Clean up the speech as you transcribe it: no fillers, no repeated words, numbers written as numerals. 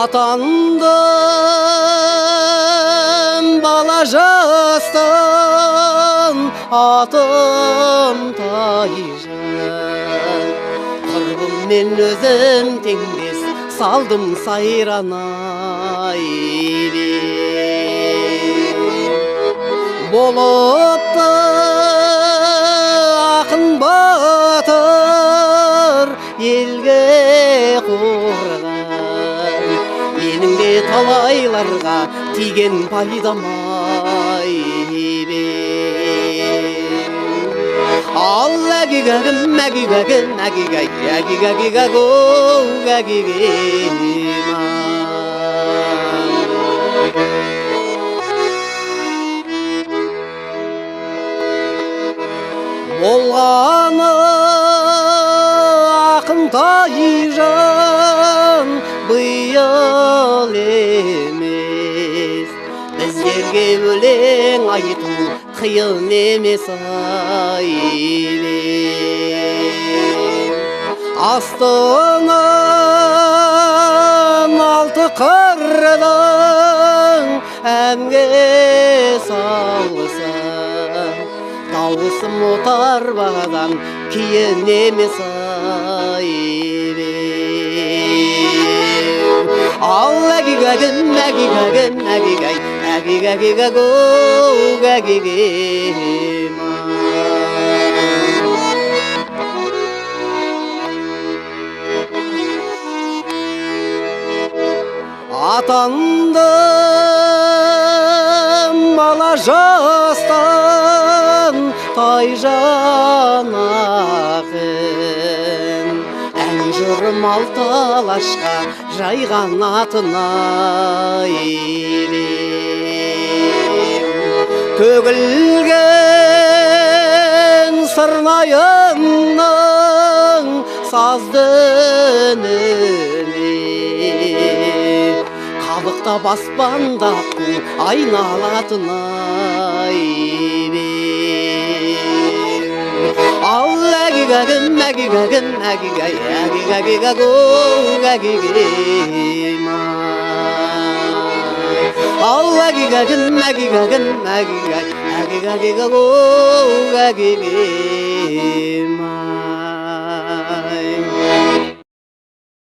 Atandım bala jastан, atım Tayjan. Kırgım men özüm tengdес, saldım sayrana ili. Bolupты akın batır, elge qurgan. Менің де талайларға тиген пайдам Ал әгигәгім, әгигәгім, әгигәй, әгигәгигәгу, әгигәйім Болғаны ақын Тайжан быйыл емес, біздерге өлең айту қиын емес айлем. Астынан алты қырдың әнге салсаң, дауысым отарбадан кейін емес Ал әгигәгім, әгигәгім, әгигәй, әгигәгигәгу, әгигәйім Атандым бала жастан, Тайжан ақын. Жырым алталашқа жайған атына елем. Төгілген сырнайымның сазды үніне, қалықтап аспанда қу айналатына елем. Ал әгигәгім, әгигәгім, әгигәй, әгигәгигәгу, әгигәйім Ал әгигәгім, әгигәгім, әгигәй, әгигәгигәгу, әгигәйім